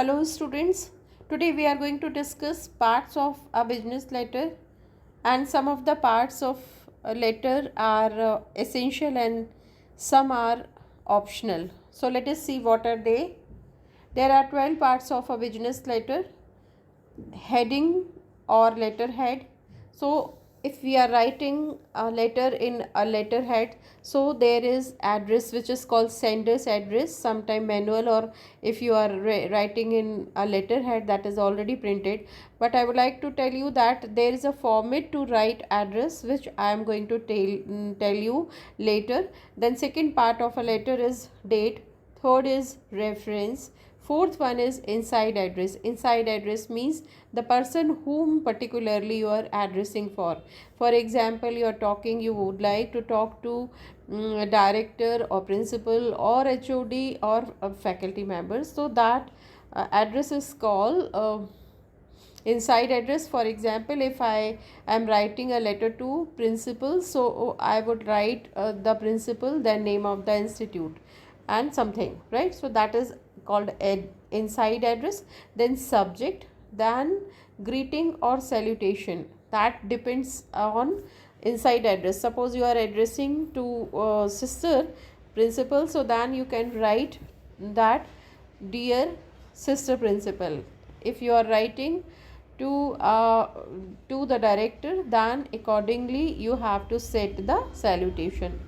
Hello students, today we are going to discuss parts of a business letter, and some of the parts of a letter are essential and some are optional. So let us see what are they. There are 12 parts of a business letter. Heading or letterhead. So if we are writing a letter in a letterhead, so there is address which is called sender's address, sometime manual, or if you are writing in a letterhead that is already printed. But I would like to tell you that there is a format to write address which I am going to tell you later. Then second part of a letter is date, third is reference, fourth one is inside address. Inside address means the person whom particularly you are addressing for example, you are talking, you would like to talk to director or principal or HOD or faculty members, so that address is called inside address. For example, if I am writing a letter to principal, so I would write the principal, then name of the institute and something, right? So that is called inside address. Then subject, then greeting or salutation, that depends on inside address. Suppose you are addressing to sister principal, so then you can write that dear sister principal. If you are writing to the director, then accordingly you have to set the salutation.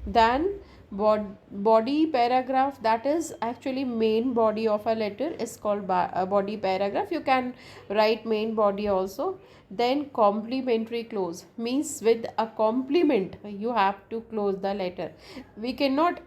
Then body paragraph, that is actually main body of a letter, is called body paragraph. You can write main body also. Then complimentary close means with a compliment you have to close the letter. We cannot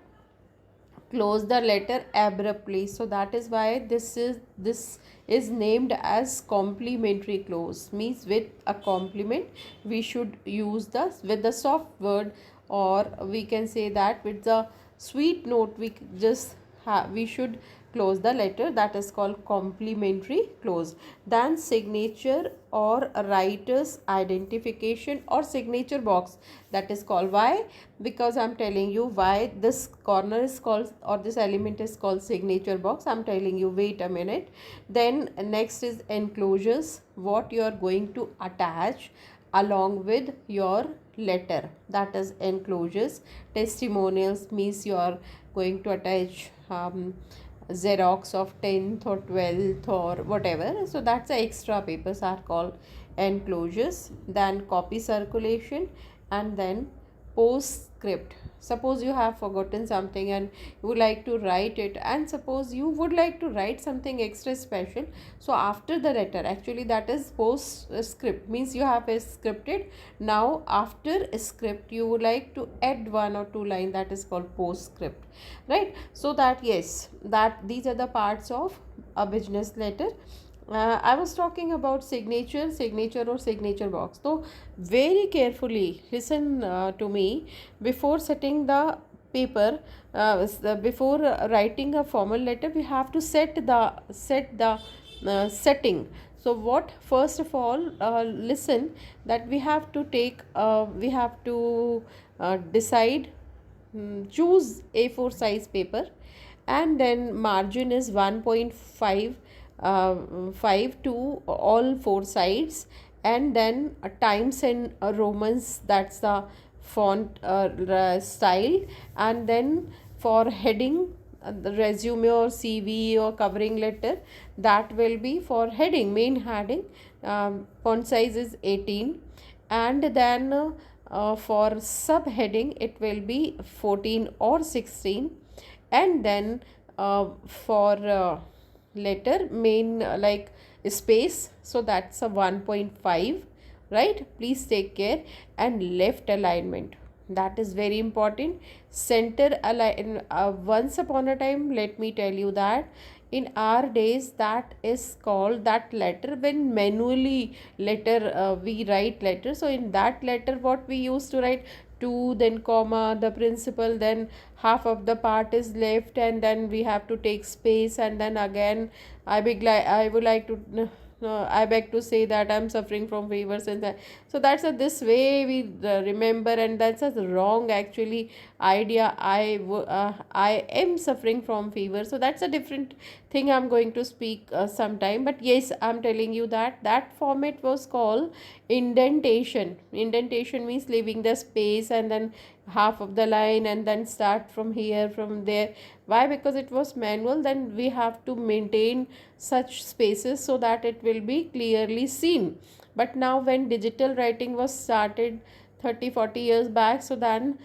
close the letter abruptly, so that is why this is named as complimentary close. Means with a compliment we should use the with the soft word, or we can say that with the sweet note we just we should close the letter. That is called complimentary close. Then signature or writer's identification or signature box, that is called, why? Because I'm telling you why this corner is called, or this element is called signature box. I'm telling you, wait a minute. Then next is enclosures, what you are going to attach along with your letter, that is enclosures. Testimonials means you are going to attach xerox of 10th or 12th or whatever, so that's the extra papers are called enclosures. Then copy circulation, and then postscript. Suppose you have forgotten something and you would like to write it, and suppose you would like to write something extra special, so after the letter, actually that is postscript, means you have a scripted. Now after a script you would like to add one or two line, that is called postscript, right? So that, yes, that these are the parts of a business letter. I was talking about signature or signature box. So very carefully listen to me before setting the paper. Before writing a formal letter, we have to set the setting. So what, first of all, listen, that we have to take we have to decide, choose A4 size paper, and then margin is 1.5 5 to all four sides, and then times and Romans, that's the font style. And then for heading, the resume or CV or covering letter, that will be for heading, main heading, font size is 18. And then for subheading it will be 14 or 16. And then for letter main, like space, so that's a 1.5, right? Please take care. And left alignment, that is very important. Center align, once upon a time, let me tell you that in our days, that is called, that letter when manually letter we write letter, so in that letter what we used to write, to, then comma, the principal, then half of the part is left, and then we have to take space, and then again I would like to I beg to say that I'm suffering from fever since so that's a this way we remember, and that's a wrong actually idea. I am suffering from fever, so that's a different thing I'm going to speak sometime. But yes, I'm telling you that that format was called indentation. Indentation means leaving the space and then half of the line and then start from here, from there. Why? Because it was manual, then we have to maintain such spaces so that it will be clearly seen. But now when digital writing was started 30-40 years back, so then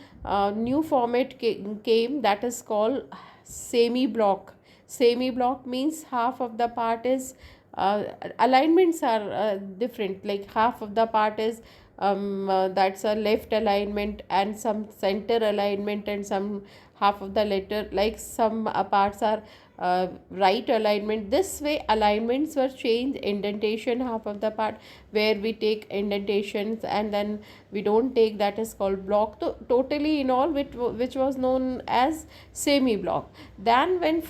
new format came, that is called semi block. Semi block means half of the part is alignments are different, like half of the part is that's a left alignment and some center alignment, and some half of the letter, like some parts are right alignment. This way alignments were changed. Indentation, half of the part where we take indentations and then we don't take, that is called block. So totally in all, which was known as semi block. Then when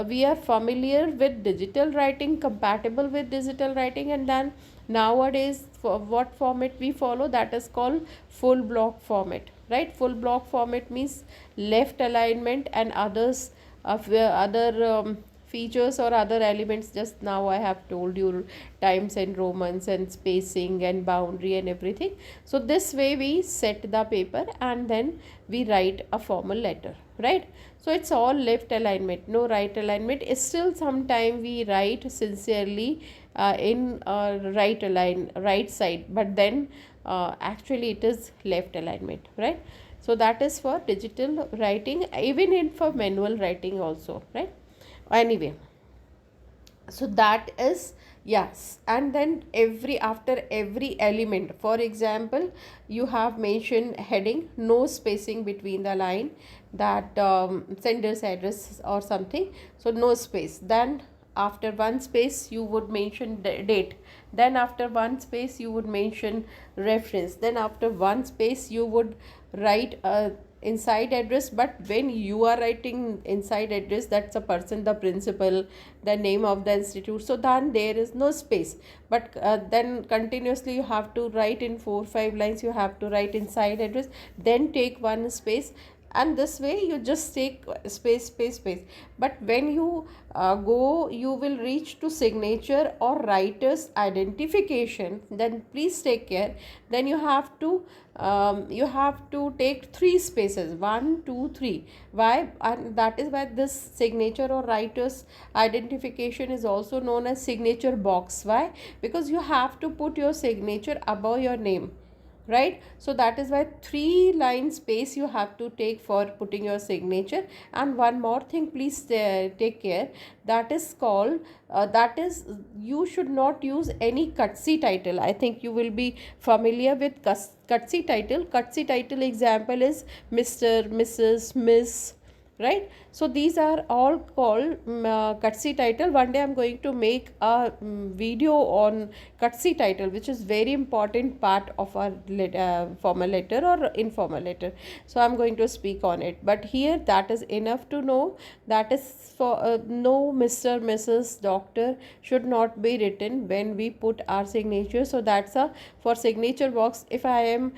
we are familiar with digital writing, compatible with digital writing, and then nowadays for what format we follow, that is called full block format, right? Full block format means left alignment and others of other features or other elements. Just now I have told you times and romans and spacing and boundary and everything. So this way we set the paper and then we write a formal letter, right? So it's all left alignment, no right alignment. Is still sometime we write sincerely in right side, but then actually it is left alignment, right? So that is for digital writing, even in for manual writing also, right? Anyway, so that is, yes. And then every after every element, for example, you have mentioned heading, no spacing between the line, that sender's address or something, so no space. Then after one space you would mention date, then after one space you would mention reference, then after one space you would write a inside address. But when you are writing inside address, that's a person, the principal, the name of the institute, so then there is no space. But then continuously you have to write in 4-5 lines, you have to write inside address, then take one space, and this way you just take space. But when you go, you will reach to signature or writer's identification, then please take care. Then you have to take 3 spaces, 1 2 3. Why? And that is why this signature or writer's identification is also known as signature box. Why? Because you have to put your signature above your name, right? So that is why 3 line space you have to take for putting your signature. And one more thing, please take care, that is called that is, you should not use any cutsy title. I think you will be familiar with cutsy title. Cutsy title example is Mr., Mrs., Miss, right? So these are all called cutsy title. One day I'm going to make a video on cutsy title, which is very important part of our formal letter or informal letter. So I'm going to speak on it, but here that is enough to know. That is for no Mr., Mrs., doctor should not be written when we put our signature. So that's a for signature box. If I am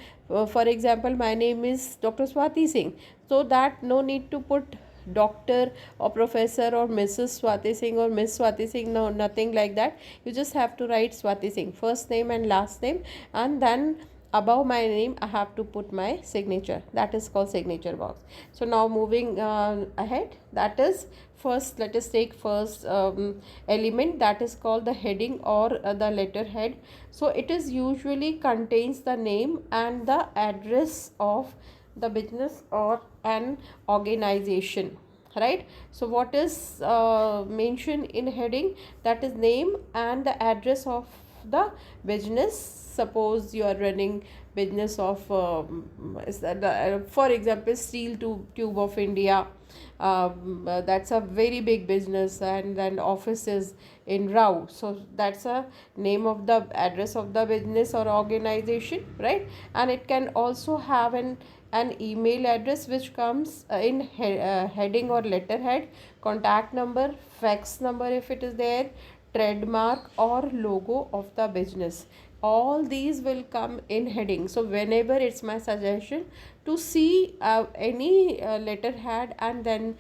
for example, my name is Dr. Swati Singh, so that no need to put doctor or professor or Mrs. Swati Singh or Miss Swati Singh, no, nothing like that. You just have to write Swati Singh, first name and last name, and then above my name I have to put my signature. That is called signature box. So now moving ahead, that is first, let us take first element, that is called the heading or the letterhead. So it is usually contains the name and the address of the business or an organization, right? So what is mentioned in heading, that is name and the address of the business. Suppose you are running business of for example, steel tube of India, that's a very big business, and then office is in Rao, so that's a name of the address of the business or organization, right? And it can also have an email address which comes in heading or letterhead, contact number, fax number if it is there, trademark or logo of the business. All these will come in heading. So whenever, it's my suggestion to see any letterhead, and then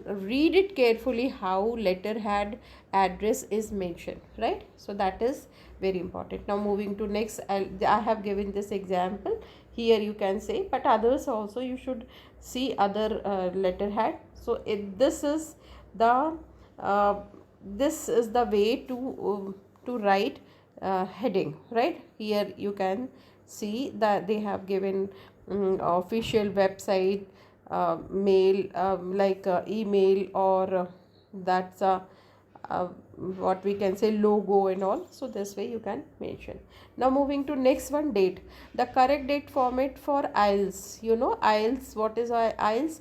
read it carefully how letterhead address is mentioned, right? So that is very important. Now moving to next, I have given this example here, you can say, but others also you should see other letterhead. So this is the uh, this is the way to write heading, right? Here you can see that they have given official website, mail, like email, or that's a what we can say, logo and all. So this way you can mention. Now moving to next one, date. The correct date format for IELTS. You know IELTS, what is IELTS?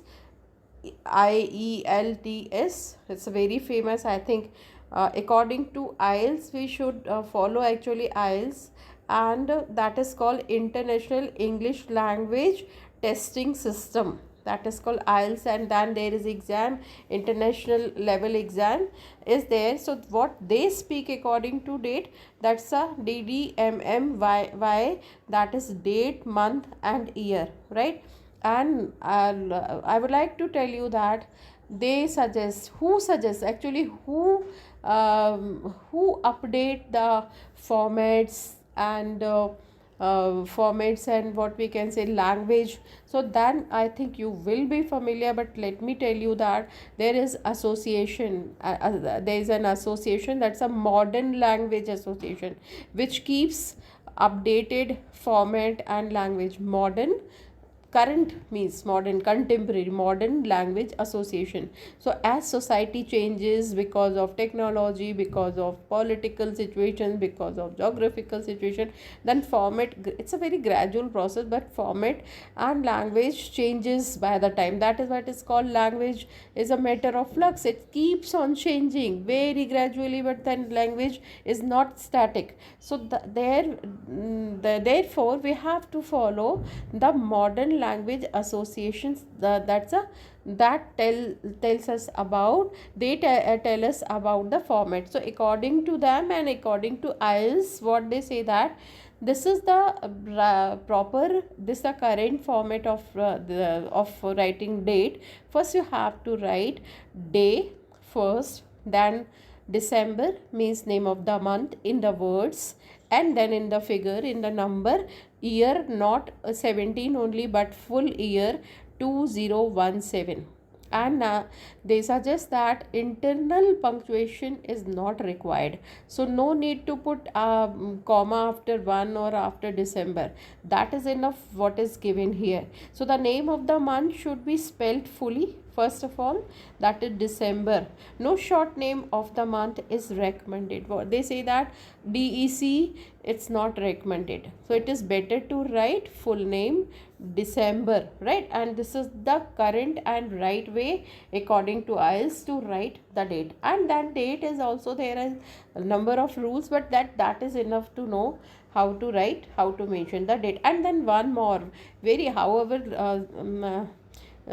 IELTS. It's very famous, I think. According to IELTS, we should follow actually IELTS, and that is called International English Language Testing System. That is called IELTS, and then there is exam, international level exam is there. So what they speak according to date, that's a DDMMY, that is date, month and year, right? And I would like to tell you that they suggest, who suggests actually, who update the formats and formats and what we can say, language. So then I think you will be familiar, but let me tell you that there is association, there is an association, that's a Modern Language Association, which keeps updated format and language. Modern, current means modern, contemporary, Modern Language Association. So as society changes because of technology, because of political situations, because of geographical situation, then format, it's a very gradual process, but format and language changes by the time. That is what is called, language is a matter of flux, it keeps on changing very gradually, but then language is not static. So therefore we have to follow the Modern Language Associations. That tells us about, they tell us about the format. So according to them and according to IELTS, what they say, that this is the proper, this the current format of writing date. First you have to write day first, then December means name of the month in the words, and then in the figure, in the number, year, not 17 only, but full year 2017. And they suggest that internal punctuation is not required, so no need to put comma after 1 or after December. That is enough what is given here. So the name of the month should be spelled fully, first of all, that is December. No short name of the month is recommended. What they say, that DEC, it's not recommended. So it is better to write full name December, right? And this is the current and right way according to IELTS to write the date. And that date is also, there is a number of rules, but that is enough to know how to write, how to mention the date. And then one more, very, however,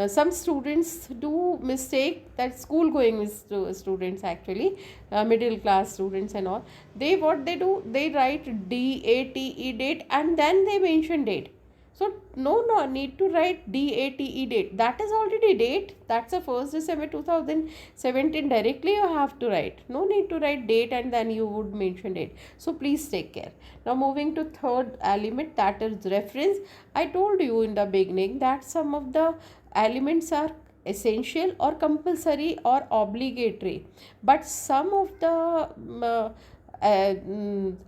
some students do mistake, that school going students actually, middle class students and all, they, what they do, they write DATE, date, and then they mention date. So no need to write DATE, date, that is already date, that's the 1st December 2017, directly you have to write. No need to write date and then you would mention date. So please take care. Now moving to third element, that is reference. I told you in the beginning that some of the elements are essential or compulsory or obligatory, but some of the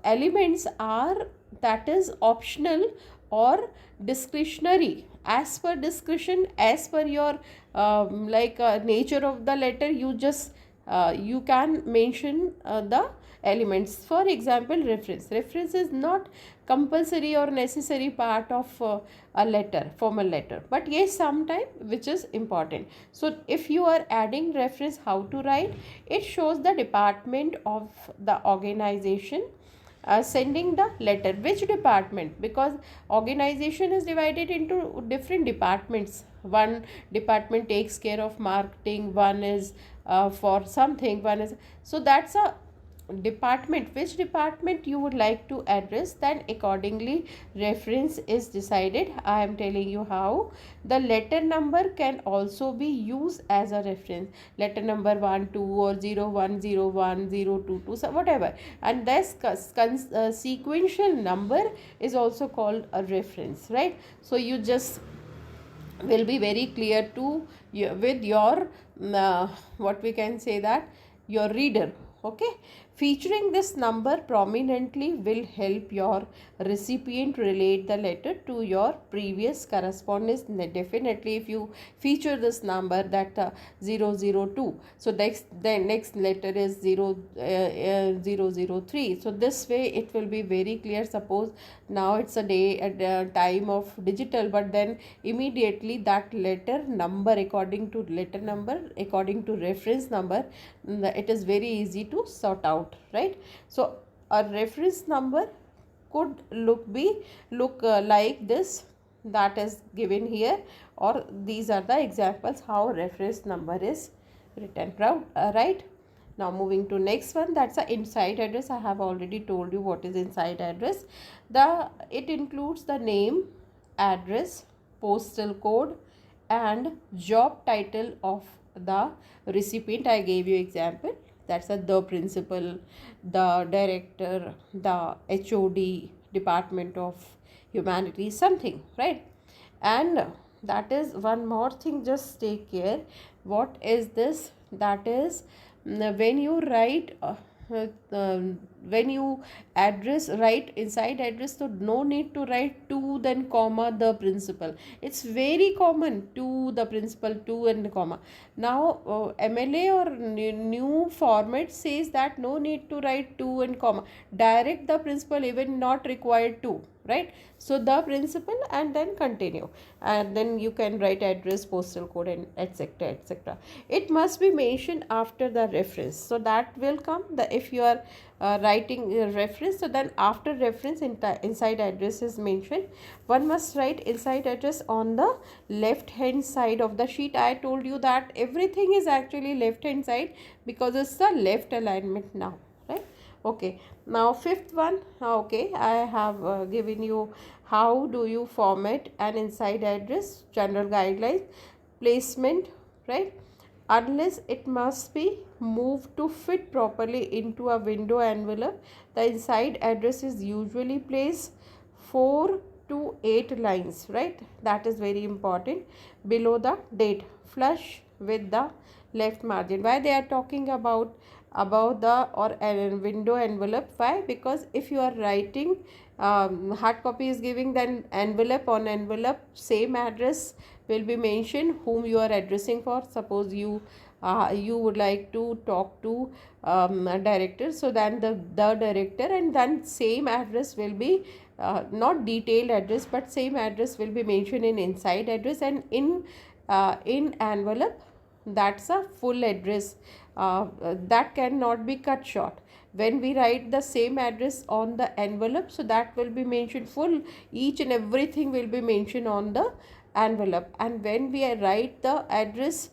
elements are, that is optional or discretionary. As per discretion, as per your nature of the letter, you just you can mention the elements. For example, reference is not compulsory or necessary part of a letter, formal letter, but yes, sometime which is important. So if you are adding reference, how to write it? Shows the department of the organization sending the letter. Which department? Because organization is divided into different departments. One department takes care of marketing, one is for something. One is, so that's a department, which department you would like to address, then accordingly reference is decided. I am telling you how. The letter number can also be used as a reference, letter number 1 2 or 0 1 0 1 0 2 2, so whatever, and this sequential number is also called a reference, right? So you just will be very clear to with your what we can say, that your reader. Okay, featuring this number prominently will help your recipient relate the letter to your previous correspondence. Definitely if you feature this number, that 002, so the next letter is 003, so this way it will be very clear. Suppose now it's a day at the time of digital, but then immediately that letter number according to reference number, it is very easy to sort out, right? So a reference number could look like this, that is given here, or these are the examples how reference number is written, right? Now moving to next one, that's a inside address. I have already told you what is inside address. It includes the name, address, postal code, and job title of the recipient. I gave you example, that's the principal, the director, the HOD, Department of Humanities, something, right? And that is one more thing, just take care. What is this? That is, when you write when you write inside address, so no need to write to then comma the principal. It's very common, to the principal, to and comma. Now MLA or new format says that no need to write to and comma, direct the principal, even not required to, right? So the principal and then continue, and then you can write address, postal code, and etc etc. It must be mentioned after the reference, so that will come the, if you are writing a reference, so then after reference inside address is mentioned. One must write inside address on the left hand side of the sheet. I told you that everything is actually left hand side because it's the left alignment now, right? Okay, now fifth one. Okay, I have given you how do you format an inside address, general guidelines, placement, right? Unless it must be moved to fit properly into a window envelope, the inside address is usually placed 4 to 8 lines, right? That is very important, below the date, flush with the left margin. Why they are talking about the or window envelope? Why? Because if you are writing hard copy is giving, then envelope, on envelope same address will be mentioned whom you are addressing for. Suppose you would like to talk to a director, so then the director, and then same address will be not detailed address, but same address will be mentioned in inside address, and in envelope, that's a full address that cannot be cut short. When we write the same address on the envelope, so that will be mentioned full, each and everything will be mentioned on the envelope. And when we write the address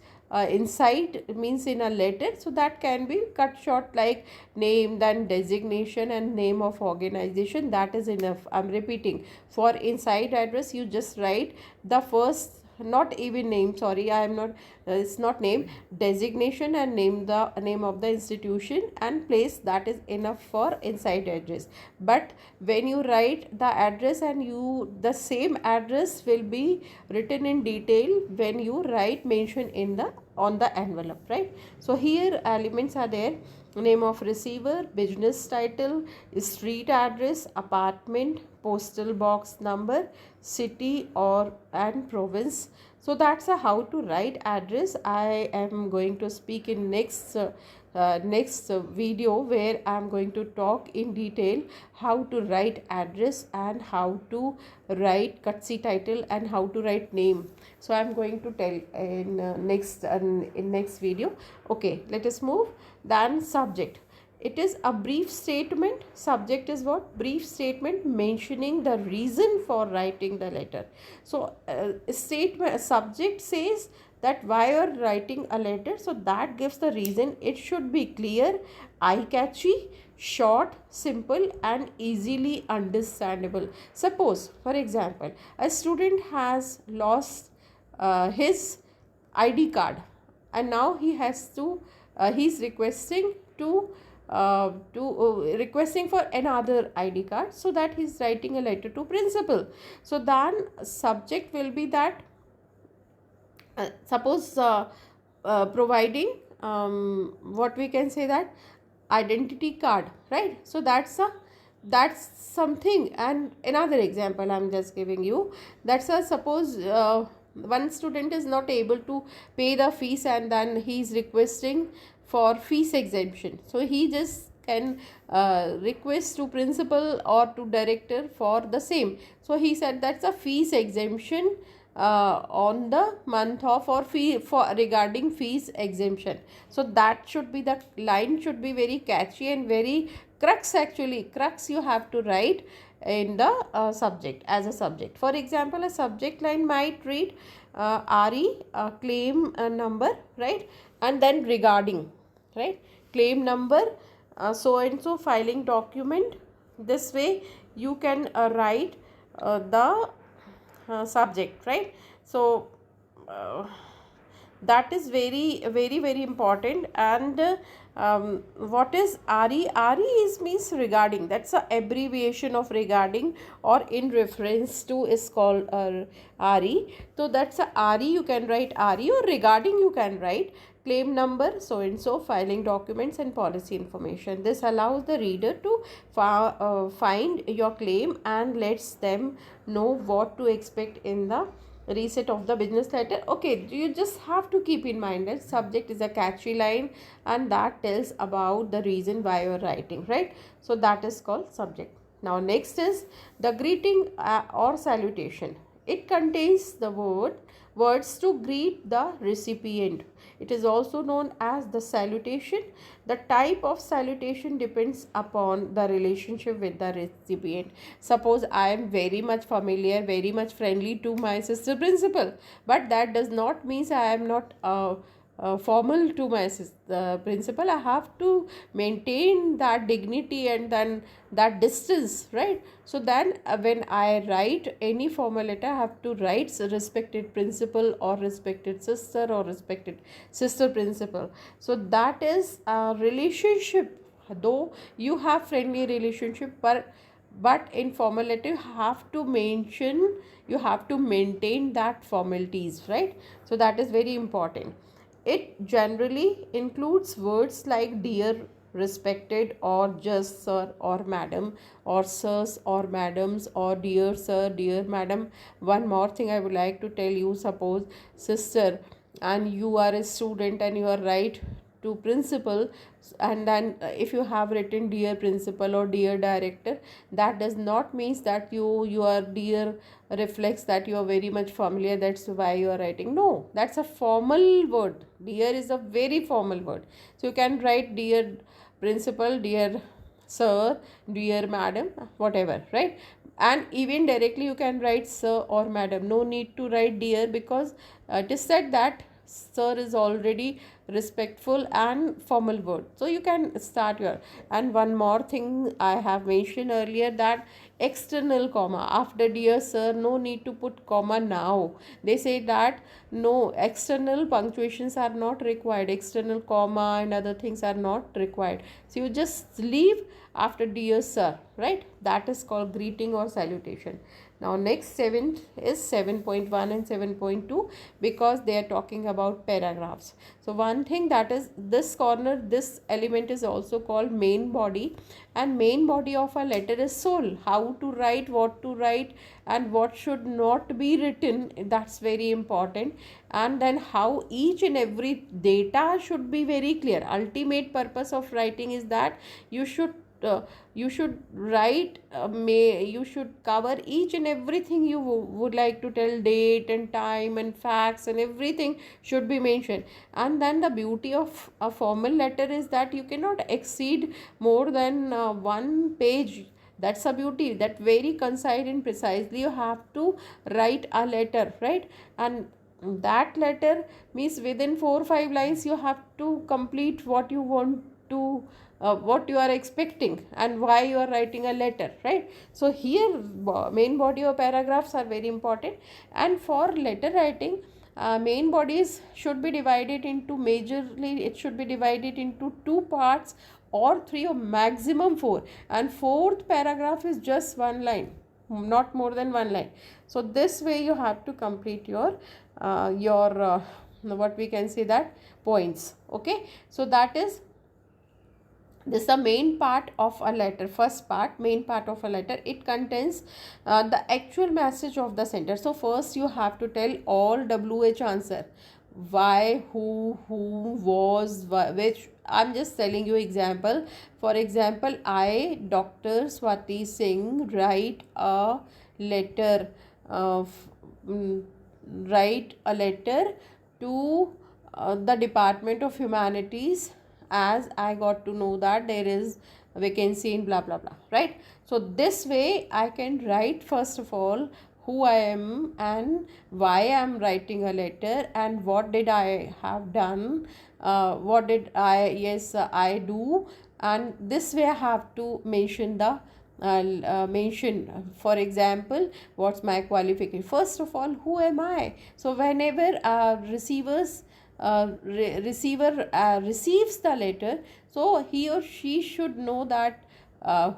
inside, means in a letter, so that can be cut short, like name, then designation, and name of organization. That is enough. I'm repeating, for inside address you just write the first, not even name, sorry, I am not it's not name, designation, and name, the name of the institution and place. That is enough for inside address. But when you write the address, and the same address will be written in detail when you write mention in the on the envelope, right? So here elements are there: name of receiver, business title, street address, apartment, postal box number, city or and province. So that's a how to write address. I am going to speak in next video, where I am going to talk in detail how to write address and how to write courtesy title and how to write name. So I am going to tell in next video. Okay, let us move. Then subject. It is a brief statement. Subject is what? Brief statement mentioning the reason for writing the letter. So subject says that why you are writing a letter. So that gives the reason. It should be clear, eye catchy, short, simple and easily understandable. Suppose for example a student has lost his ID card, and now he has to he's requesting to requesting for another ID card, so that he's writing a letter to principal. So then subject will be that suppose providing what we can say, that identity card, right? So that's something. And another example I'm just giving you, that's a suppose one student is not able to pay the fees, and then he's requesting for fees exemption. So he just can request to principal or to director for the same. So he said that's a fees exemption on the month of, or fee for regarding fees exemption. So that should be, the line should be very catchy and very crux, actually crux you have to write in the subject, as a subject. For example, a subject line might read RE claim number, right? And then regarding, right? Claim number so and so filing document. This way you can write the subject, right? So that is very important. And what is RE? RE is means regarding, that's a abbreviation of regarding, or in reference to is called RE. So that's a RE, you can write RE, or regarding you can write claim number so and so filing documents and policy information. This allows the reader to find your claim and lets them know what to expect in the reset of the business letter. Okay, you just have to keep in mind that subject is a catchy line, and that tells about the reason why you're writing, right? So that is called subject. Now next is the greeting or salutation. It contains the words to greet the recipient. It is also known as the salutation. The type of salutation depends upon the relationship with the recipient. Suppose I am very much familiar, very much friendly to my sister principal, but that does not mean I am not formal to my principal. I have to maintain that dignity and then that distance, right? So then when I write any formal letter, I have to write respected principal, or respected sister, or respected sister principal. So that is a relationship, though you have friendly relationship, but in formal letter you have to mention, you have to maintain that formalities, right? So that is very important. It generally includes words like dear, respected, or just sir or madam, or sirs or madams, or dear sir, dear madam. One more thing I would like to tell you, suppose sister and you are a student and you are right to principal, and then if you have written dear principal or dear director, that does not means that your dear reflects that you are very much familiar, that's why you are writing. No, that's a formal word. Dear is a very formal word. So you can write dear principal, dear sir, dear madam, whatever, right? And even directly you can write sir or madam. No need to write dear, because it is said that sir is already respectful and formal word. So you can start your. And one more thing I have mentioned earlier, that external comma after dear sir, no need to put comma now. They say that no, external punctuations are not required, external comma and other things are not required. So you just leave after dear sir, right? That is called greeting or salutation. Now next 7 is 7.1 and 7.2, because they are talking about paragraphs. So one thing, that is this corner, this element is also called main body, and main body of a letter is soul. How to write, what to write, and what should not be written, that's very important. And then how each and every data should be very clear. Ultimate purpose of writing is that you should write you should cover each and everything you would like to tell, date and time and facts and everything should be mentioned. And then the beauty of a formal letter is that you cannot exceed more than one page. That's a beauty, that very concise and precisely you have to write a letter, right? And that letter means within 4 or 5 lines you have to complete what you want to what you are expecting and why you are writing a letter, right? So here main body of paragraphs are very important. And for letter writing, main bodies should be divided into majorly, it should be divided into two parts or three or maximum four, and fourth paragraph is just one line, not more than one line. So this way you have to complete your what we can say that points. Okay, so that is this is the main part of a letter. First part, main part of a letter, it contains the actual message of the sender. So first you have to tell all WH answer, why, who, was, which. I'm just telling you example. For example, I, Dr. Swati Singh, write a letter uh, mm, write a letter to the Department of Humanities, as I got to know that there is a vacancy in blah blah blah, right? So this way I can write first of all who I am and why I am writing a letter and what did I have done, what did I do, and this way I have to mention the mention, for example, what's my qualification. First of all, who am I? So whenever receiver receives the letter, so he or she should know that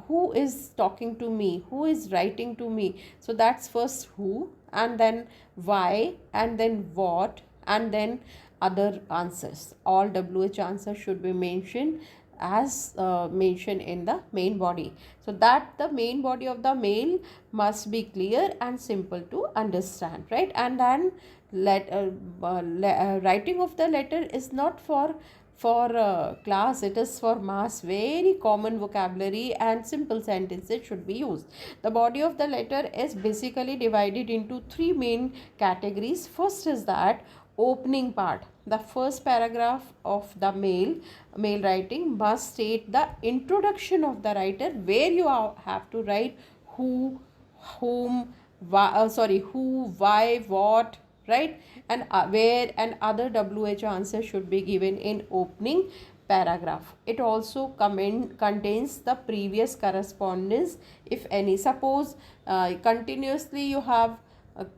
who is talking to me, who is writing to me. So that's first who, and then why, and then what, and then other answers. All WH answers should be mentioned as mentioned in the main body, so that the main body of the mail must be clear and simple to understand, right? And then writing of the letter is not for class, it is for mass. Very common vocabulary and simple sentences should be used. The body of the letter is basically divided into three main categories. First is that opening part. The first paragraph of the mail writing must state the introduction of the writer, where you have to write who, whom, who, why, what, right? And where, and other WH answers should be given in opening paragraph. It also contains the previous correspondence, if any. Suppose continuously you have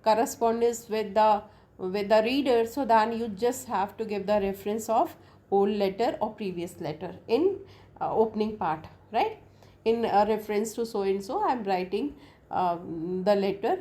correspondence with the reader, so then you just have to give the reference of old letter or previous letter in opening part, right? In reference to so and so I am writing the letter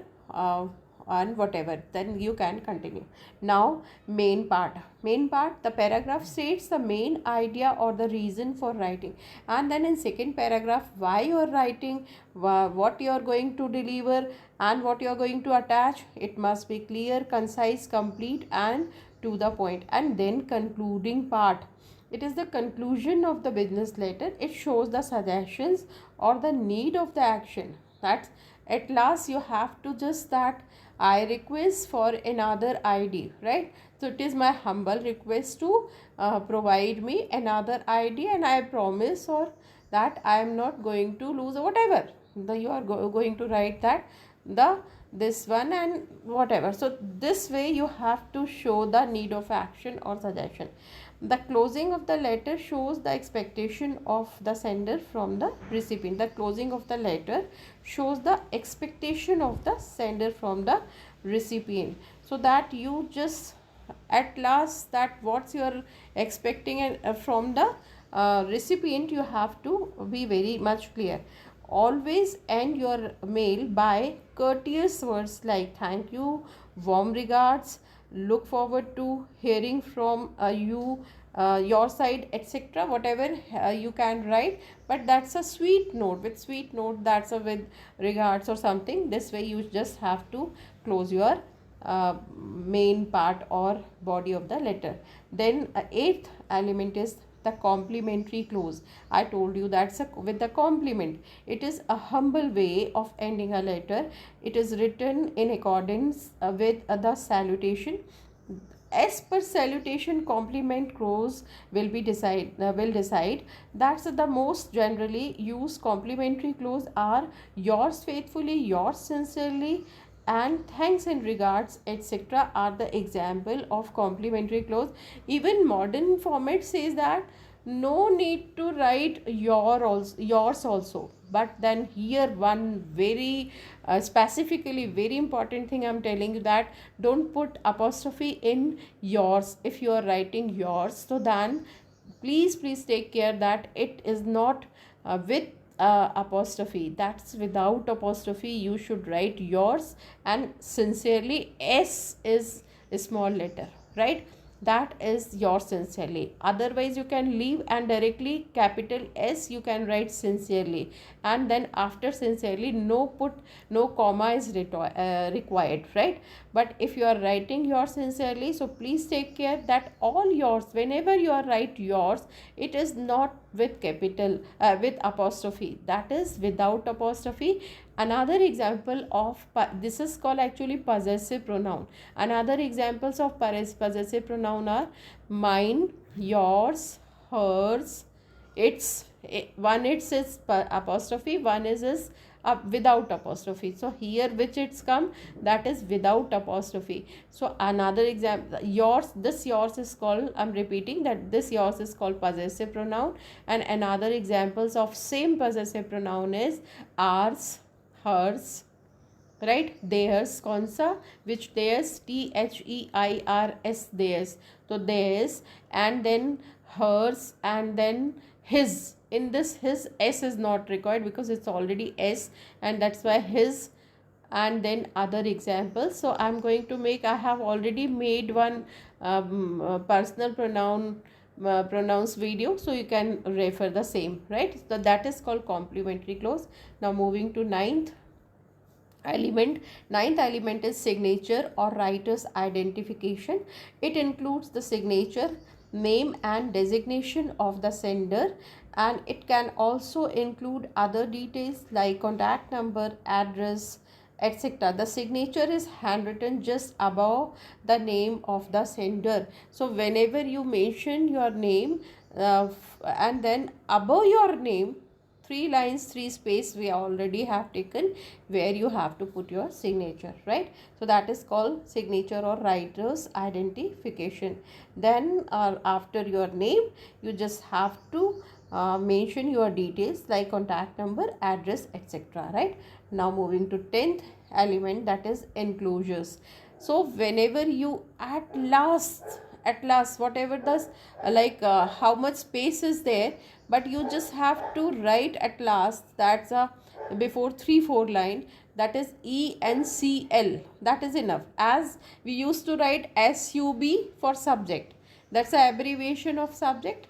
and whatever, then you can continue. Now main part. Main part, the paragraph states the main idea or the reason for writing, and then in second paragraph why you are writing, what you are going to deliver, and what you are going to attach. It must be clear, concise, complete, and to the point. And then concluding part, it is the conclusion of the business letter. It shows the suggestions or the need of the action. That's at last you have to just that I request for another ID, right? So it is my humble request to provide me another ID, and I promise or that I am not going to lose or whatever. You are going to write that this one and whatever. So this way you have to show the need of action or suggestion. The closing of the letter shows the expectation of the sender from the recipient. The closing of the letter shows the expectation of the sender from the recipient, so that you just at last that what's you're expecting and from the recipient, you have to be very much clear. Always end your mail by courteous words like thank you, warm regards, look forward to hearing from you, your side, etc. Whatever you can write, but that's a sweet note. With sweet note, that's a with regards or something. This way you just have to close your main part or body of the letter. Then eighth element is the complimentary clause. I told you that's with the compliment. It is a humble way of ending a letter. It is written in accordance with the salutation. As per salutation, compliment clause will decide. That's the most generally used complimentary clause are yours faithfully, yours sincerely, and thanks and regards, etc., are the example of complimentary clause. Even modern format says that no need to write yours also, but then here one very specifically very important thing I'm telling you, that don't put apostrophe in yours if you are writing yours. So then please take care that it is not with apostrophe, that's without apostrophe. You should write yours, and sincerely s is a small letter, right? That is yours sincerely. Otherwise you can leave and directly capital S you can write sincerely, and then after sincerely no comma is required, right? But if you are writing yours sincerely, so please take care that all yours, whenever you are write yours, it is not with capital with apostrophe, that is without apostrophe. Another example of this is called actually possessive pronoun. Another examples of possessive pronoun are mine, yours, hers, its. One its is apostrophe, one is without apostrophe. So here which it's come, that is without apostrophe. So another example, yours, this yours is called, I'm repeating that this yours is called possessive pronoun. And another examples of same possessive pronoun is ours, hers, right? Theirs, consa, which theirs, theirs, theirs. So theirs, and then hers, and then his. In this his, s is not required because it's already s, and that's why his. And then other examples, so I'm going to make, I have already made one personal pronouns video, so you can refer the same, right? So that is called complementary clause. Now moving to ninth element. Ninth element is signature or writer's identification. It includes the signature, name and designation of the sender, and it can also include other details like contact number, address, etc. The signature is handwritten just above the name of the sender. So whenever you mention your name and then above your name, 3 lines 3 space we already have taken, where you have to put your signature, right? So that is called signature or writer's identification. Then after your name you just have to mention your details like contact number, address, etc., right? Now moving to 10th element, that is enclosures. So whenever you at last whatever the how much space is there, but you just have to write at last, that's a before 3-4 line, that is ENCL, that is enough. As we used to write SUB for subject, that's the abbreviation of subject.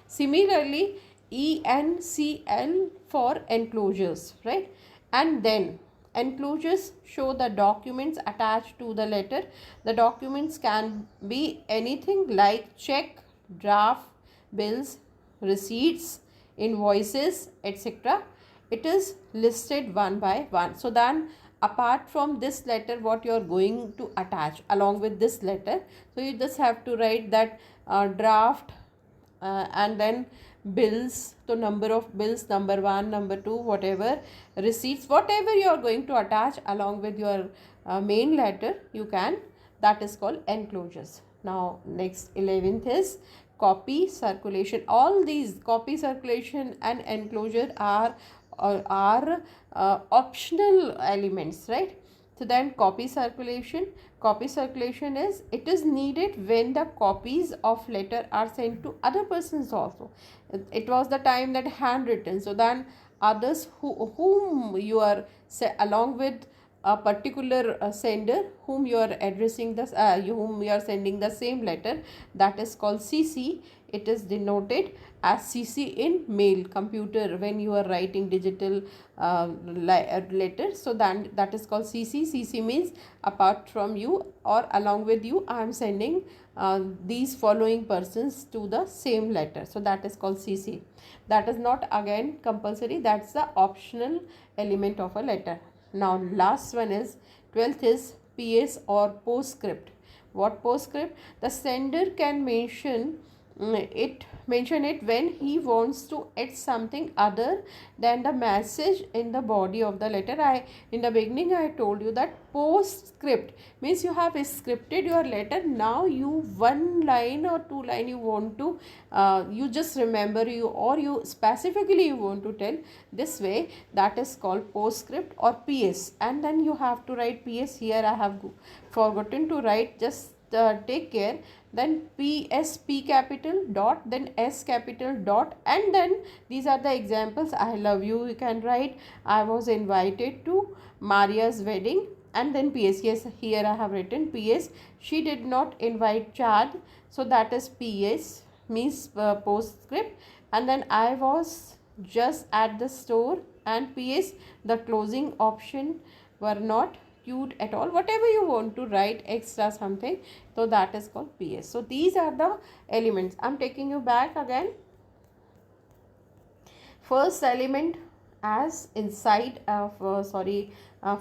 Similarly, ENCL for enclosures, right? And then enclosures show the documents attached to the letter. The documents can be anything like check, draft, bills, receipts, invoices, etc. It is listed one by one. So then apart from this letter, what you are going to attach along with this letter, so you just have to write that draft and then bills, so number of bills, number 1, number 2, whatever, receipts, whatever you are going to attach along with your main letter, you can, that is called enclosures. Now next 11th is copy circulation. All these copy, circulation and enclosure are optional elements, right? So then copy circulation is, it is needed when the copies of letter are sent to other persons also. It was the time that handwritten, so then others whom you are along with a particular sender whom you are addressing this whom you are sending the same letter, that is called CC. It is denoted as CC in mail, computer, when you are writing digital letters. So that is called CC. CC means apart from you or along with you, I am sending these following persons to the same letter. So that is called CC. That is not again compulsory, that's the optional element of a letter. Now last one is 12th is PS or postscript. What postscript? The sender can mention it mention it when he wants to add something other than the message in the body of the letter. I in the beginning I told you that postscript means you have scripted your letter. Now you one line or two line you want to you just remember you, or you specifically you want to tell this way, that is called postscript or PS. And then you have to write PS. Here I have forgotten to write, just take care. Then PS, P capital dot, then S capital dot, and then these are the examples. I love you, you can write. I was invited to Maria's wedding, and then PS. Yes, here I have written PS. She did not invite Chad, so that is PS, means postscript. And then I was just at the store, and PS, the closing option were not cute at all. Whatever you want to write extra something, so that is called PS. So these are the elements. I'm taking you back again. First element as inside of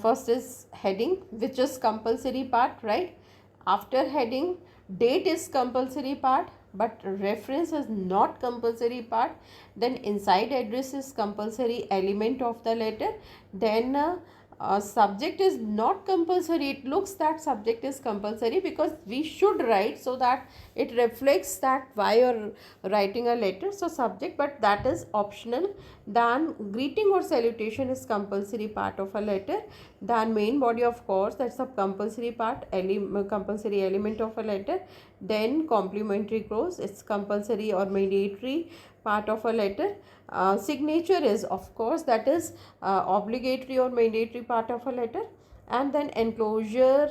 first is heading, which is compulsory part, right? After heading, date is compulsory part, but reference is not compulsory part. Then inside address is compulsory element of the letter. Then subject is not compulsory. It looks that subject is compulsory because we should write so that it reflects that why you're writing a letter. So subject, but that is optional. Then greeting or salutation is compulsory part of a letter. Then main body of course, that's a compulsory part, compulsory element of a letter. Then complimentary clause, it's compulsory or mandatory part of a letter. Signature is of course that is obligatory or mandatory part of a letter. And then enclosure,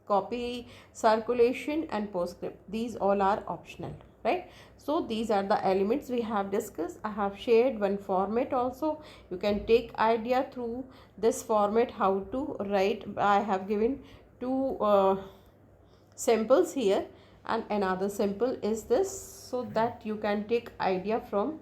copy, circulation and postscript, these all are optional, right? So these are the elements we have discussed. I have shared one format also. You can take idea through this format how to write. I have given two samples here, and another sample is this, so that you can take idea from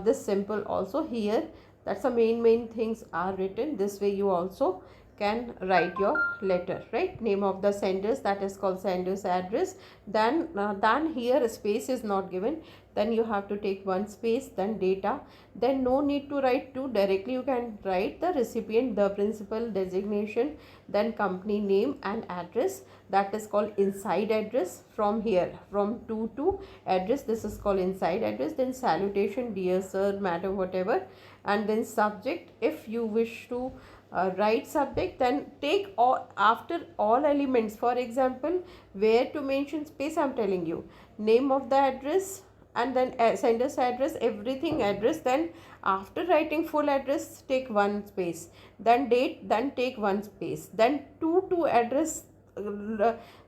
this sample also. Here that's the main things are written. This way you also can write your letter, right? Name of the senders, that is called sender's address. Then here space is not given, then you have to take one space. Then data, then no need to write two, directly you can write the recipient, the principal designation, then company name and address, that is called inside address. From here, from to address, this is called inside address. Then salutation, dear sir, madam, whatever. And then subject, if you wish to write subject, then take all after all elements. For example, where to mention space, I'm telling you, name of the address, and then sender's address, everything address. Then after writing full address, take one space. Then date, then take one space. Then to address,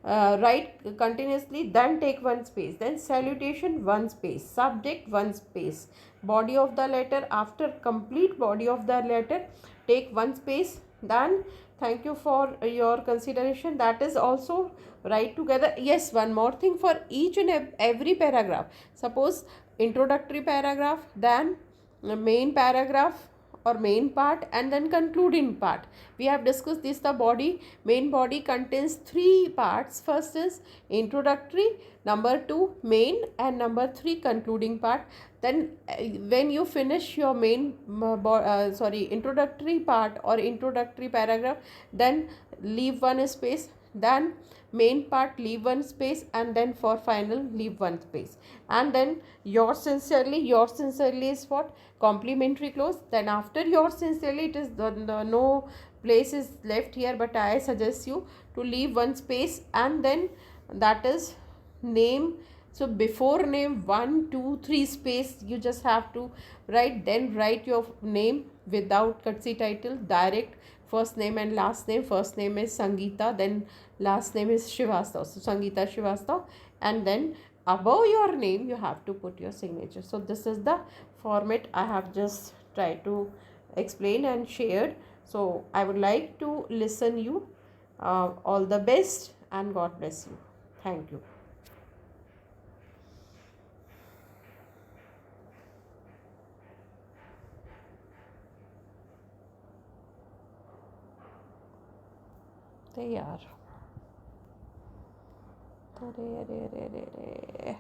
write continuously, then take one space. Then salutation, one space. Subject, one space. Body of the letter, after complete body of the letter, take one space. Then thank you for your consideration. That is also write together. Yes, one more thing, for each and every paragraph, suppose introductory paragraph, then main paragraph or main part, and then concluding part. We have discussed this. The body, main body contains three parts. First is introductory, number 2 main, and number 3 concluding part. Then when you finish your main introductory part or introductory paragraph, then leave one space. Then main part, leave one space, and then for final leave one space. And then yours sincerely is what? Complimentary clause. Then after yours sincerely, it is the no place is left here, but I suggest you to leave one space. And then that is name. So before name, 1 2 3 space you just have to write. Then write your name without courtesy title, direct first name and last name. First name is Sangeeta, then last name is Srivastav, so Sangeeta Srivastav. And then above your name you have to put your signature. So this is the format I have just tried to explain and shared. So I would like to listen you. All the best and God bless you. Thank you. तैयार अरे अरे अरे अरे अरे